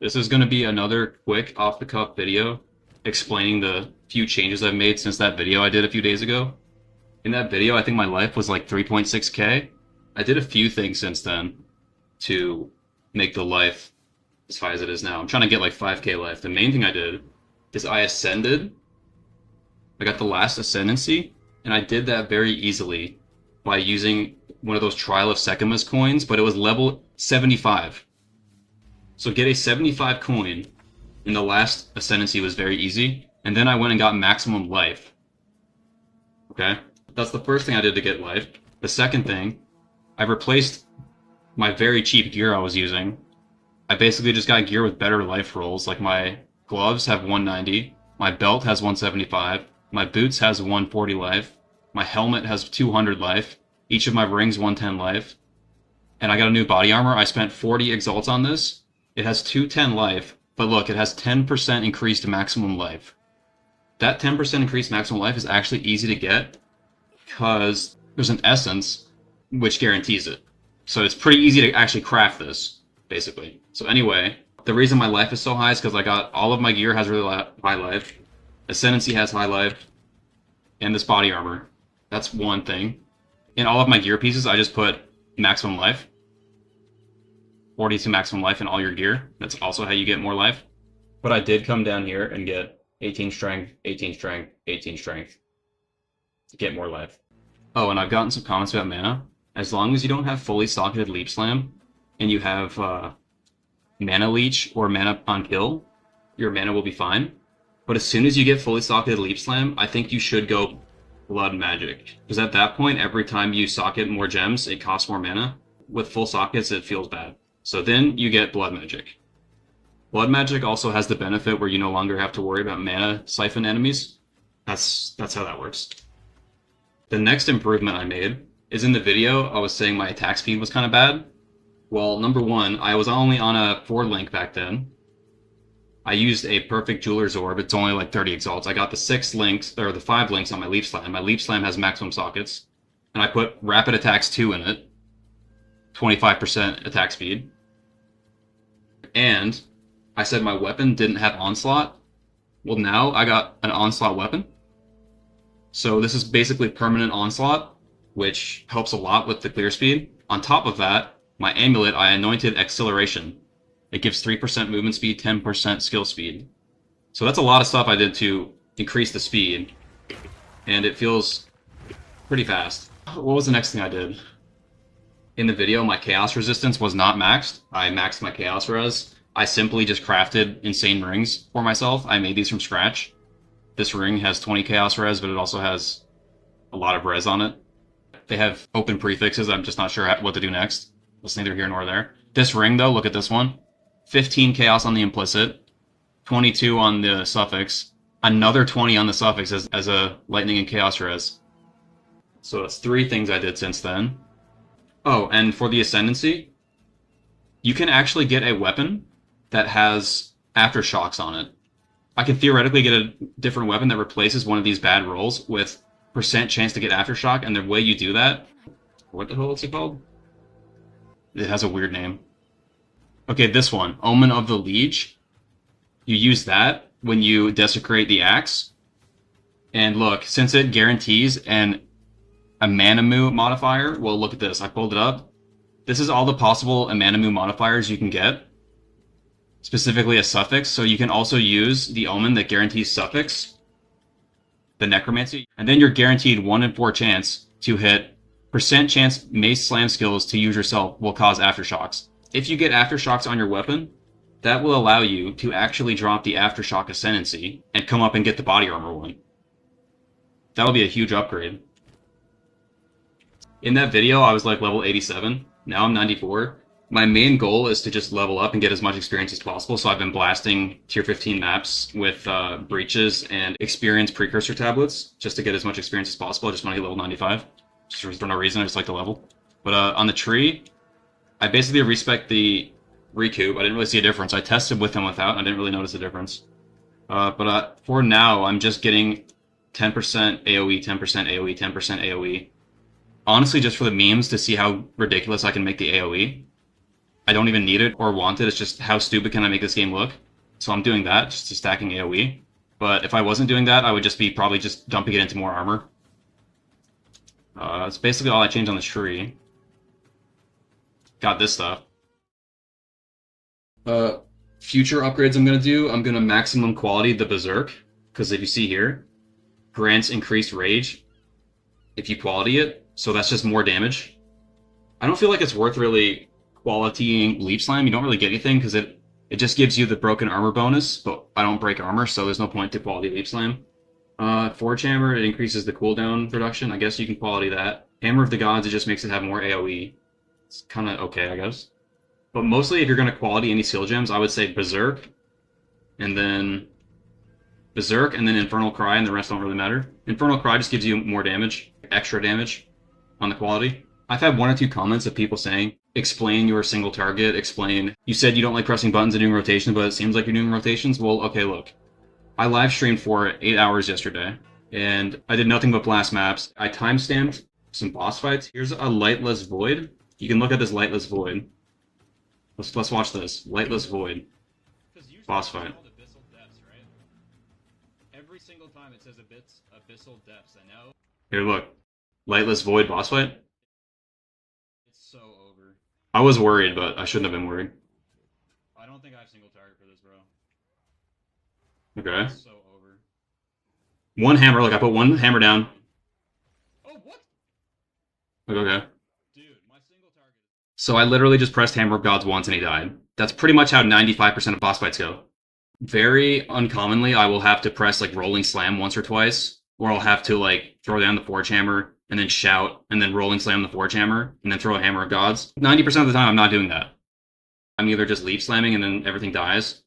This is going to be another quick off-the-cuff video explaining the few changes I've made since that video I did a few days ago. In that video, I think my life was like 3.6k. I did a few things since then to make the life as high as it is now. I'm trying to get like 5k life. The main thing I did is I ascended. I got the last Ascendency, and I did that very easily by using one of those Trial of Secamus coins, but it was level 75. So get a 75 coin in the last Ascendency was very easy, and then I went and got maximum life. Okay? That's the first thing I did to get life. The second thing, I replaced my very cheap gear I was using. I basically just got gear with better life rolls, like my gloves have 190, my belt has 175, my boots has 140 life, my helmet has 200 life, each of my rings 110 life, and I got a new body armor. I spent 40 exalts on this. It has 210 life, but look, it has 10% increased maximum life. That 10% increased maximum life is actually easy to get because there's an essence which guarantees it. So it's pretty easy to actually craft this, basically. So anyway, the reason my life is so high is because I got all of my gear has really high life, Ascendency has high life, and this body armor. That's one thing. In all of my gear pieces, I just put maximum life. 42 maximum life in all your gear. That's also how you get more life. But I did come down here and get 18 strength, 18 strength, 18 strength to get more life. Oh, and I've gotten some comments about mana. As long as you don't have fully socketed Leap Slam, and you have Mana Leech or Mana on Kill, your mana will be fine. But as soon as you get fully socketed Leap Slam, I think you should go Blood Magic. Because at that point, every time you socket more gems, it costs more mana. With full sockets, it feels bad. So then you get Blood Magic. Blood Magic also has the benefit where you no longer have to worry about mana siphon enemies. That's how that works. The next improvement I made is in the video I was saying my attack speed was kind of bad. Well, number one, I was only on a 4 link back then. I used a perfect Jeweler's Orb. It's only like 30 exalts. I got the 6 links, or the 5 links on my Leap Slam. My Leap Slam has maximum sockets. And I put Rapid Attacks 2 in it. 25% attack speed. And I said my weapon didn't have Onslaught. Well, now I got an Onslaught weapon. So this is basically permanent Onslaught, which helps a lot with the clear speed. On top of that, my amulet, I anointed Acceleration. It gives 3% movement speed, 10% skill speed. So that's a lot of stuff I did to increase the speed. And it feels pretty fast. What was the next thing I did? In the video, my Chaos Resistance was not maxed. I maxed my Chaos Res. I simply just crafted insane rings for myself. I made these from scratch. This ring has 20 Chaos Res, but it also has a lot of res on it. They have open prefixes. I'm just not sure what to do next. It's neither here nor there. This ring, though, look at this one. 15 Chaos on the implicit, 22 on the suffix, another 20 on the suffix as a lightning and Chaos Res. So that's 3 things I did since then. Oh, and for the Ascendency, you can actually get a weapon that has Aftershocks on it. I can theoretically get a different weapon that replaces one of these bad rolls with % chance to get Aftershock, and the way you do that... What the hell is it called? It has a weird name. Okay, this one, Omen of the Liege. You use that when you desecrate the axe. And look, since it guarantees a Manamu modifier, well, look at this. I pulled it up. This is all the possible Manamu modifiers you can get. Specifically a suffix, so you can also use the Omen that guarantees suffix, the Necromancy, and then you're guaranteed 1 in 4 chance to hit % chance mace slam skills to use yourself will cause Aftershocks. If you get Aftershocks on your weapon, that will allow you to actually drop the Aftershock Ascendency and come up and get the body armor one. That would be a huge upgrade. In that video, I was like level 87. Now I'm 94. My main goal is to just level up and get as much experience as possible, so I've been blasting tier 15 maps with breaches and experience precursor tablets just to get as much experience as possible. I just want to hit level 95. Just for no reason, I just like the level. But on the tree, I basically respec the recoup. I didn't really see a difference. I tested with and without, and I didn't really notice a difference. But for now, I'm just getting 10% AoE, 10% AoE, 10% AoE. Honestly, just for the memes to see how ridiculous I can make the AoE. I don't even need it or want it. It's just how stupid can I make this game look? So I'm doing that, just to stacking AoE. But if I wasn't doing that, I would just be probably just dumping it into more armor. That's basically all I changed on the tree. Got this stuff. Future upgrades I'm gonna do, I'm gonna maximum quality the Berserk, because if you see here, grants increased rage if you quality it, so that's just more damage. I don't feel like it's worth really qualitying Leap Slam. You don't really get anything because it just gives you the broken armor bonus, but I don't break armor, so there's no point to quality Leap Slam. Forge Hammer, it increases the cooldown reduction. I guess you can quality that. Hammer of the Gods, it just makes it have more AoE. It's kind of okay, I guess. But mostly, if you're going to quality any skill gems, I would say Berserk, and then Infernal Cry, and the rest don't really matter. Infernal Cry just gives you more damage, extra damage on the quality. I've had one or two comments of people saying, explain your single target, explain. You said you don't like pressing buttons and doing rotations, but it seems like you're doing rotations. Well, okay, look. I live streamed for 8 hours yesterday, and I did nothing but blast maps. I timestamped some boss fights. Here's a Lightless Void. You can look at this Lightless Void. Let's watch this. Lightless Void. Boss fight. Every single time it says Abyssal Depths, I know. Here, look. Lightless Void boss fight. It's so over. I was worried, but I shouldn't have been worried. I don't think I have single target for this, bro. Okay. It's so over. One hammer, look, I put one hammer down. Oh, what? Okay. Dude, my single target. So I literally just pressed Hammer of Gods once and he died. That's pretty much how 95% of boss fights go. Very uncommonly, I will have to press like Rolling Slam once or twice, or I'll have to like throw down the Forge Hammer and then shout, and then Rolling Slam the Forge Hammer, and then throw a Hammer of Gods. 90% of the time, I'm not doing that. I'm either just Leap Slamming and then everything dies,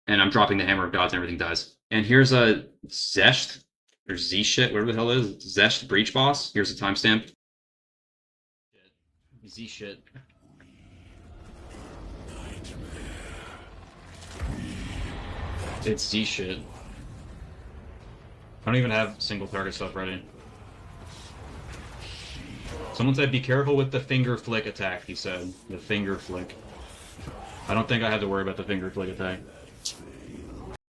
and I'm dropping the Hammer of Gods and everything dies. And here's a Xesht, or Z-shit, whatever the hell it is, Xesht Breach Boss. Here's a timestamp. Z-shit. It's Z-shit. I don't even have single target stuff ready. Someone said, be careful with the finger flick attack, he said. The finger flick. I don't think I had to worry about the finger flick attack.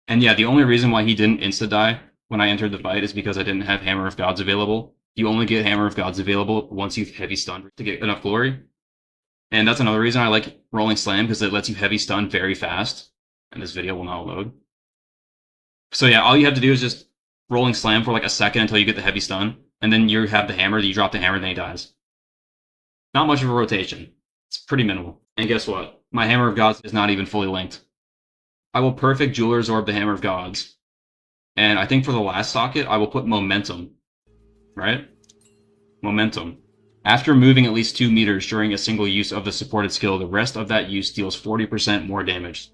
And yeah, the only reason why he didn't insta-die when I entered the fight is because I didn't have Hammer of Gods available. You only get Hammer of Gods available once you've heavy stunned to get enough glory. And that's another reason I like Rolling Slam, because it lets you heavy stun very fast. And this video will not load. So yeah, all you have to do is just Rolling Slam for like a second until you get the heavy stun. And then you have the hammer, you drop the hammer, then he dies. Not much of a rotation. It's pretty minimal. And guess what? My Hammer of Gods is not even fully linked. I will perfect Jeweler's Orb the Hammer of Gods. And I think for the last socket, I will put Momentum. Right? Momentum. After moving at least 2 meters during a single use of the supported skill, the rest of that use deals 40% more damage.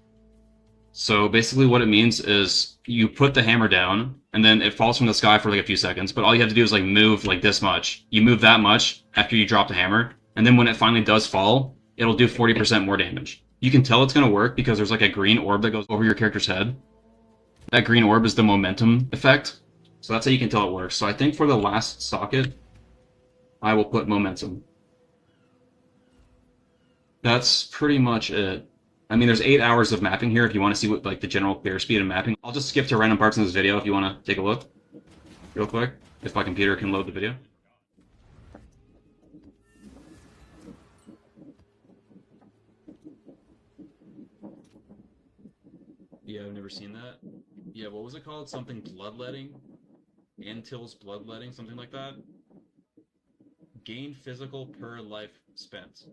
So basically what it means is you put the hammer down, and then it falls from the sky for like a few seconds, but all you have to do is like move like this much. You move that much after you drop the hammer, and then when it finally does fall, it'll do 40% more damage. You can tell it's going to work because there's like a green orb that goes over your character's head. That green orb is the momentum effect, so that's how you can tell it works. So I think for the last socket, I will put Momentum. That's pretty much it. I mean, there's 8 hours of mapping here if you want to see what like the general clear speed of mapping. I'll just skip to random parts in this video if you want to take a look real quick, if my computer can load the video. Yeah, I've never seen that. Yeah, what was it called? Something bloodletting? Antil's bloodletting, something like that? Gain physical per life spent.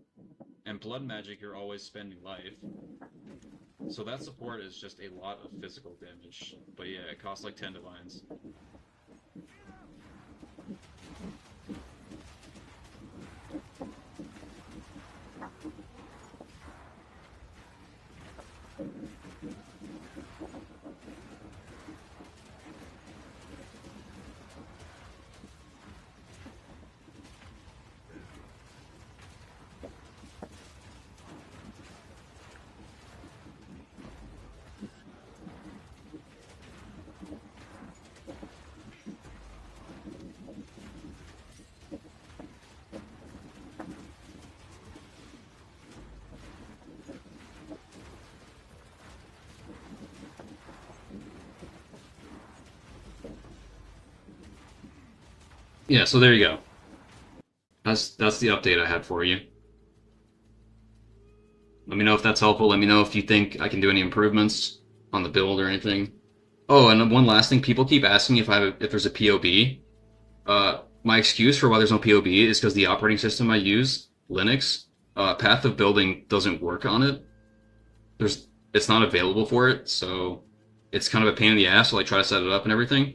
And blood magic, you're always spending life. So that support is just a lot of physical damage. But yeah, it costs like 10 divines. Yeah, so there you go. That's the update I had for you. Let me know if that's helpful. Let me know if you think I can do any improvements on the build or anything. Oh, and one last thing, people keep asking if there's a POB. My excuse for why there's no POB is because the operating system I use, Linux, Path of Building doesn't work on it. It's not available for it, so it's kind of a pain in the ass to like try to set it up and everything.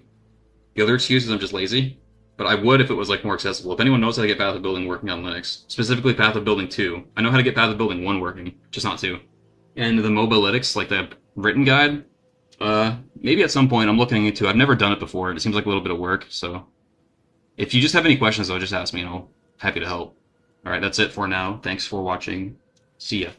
The other excuse is I'm just lazy, but I would if it was like more accessible. If anyone knows how to get Path of Building working on Linux, specifically Path of Building 2, I know how to get Path of Building 1 working, just not 2. And the Mobalytics, like the written guide, maybe at some point I'm looking into. I've never done it before. It seems like a little bit of work, so if you just have any questions, though, just ask me, and I'll happy to help. All right, that's it for now. Thanks for watching. See ya.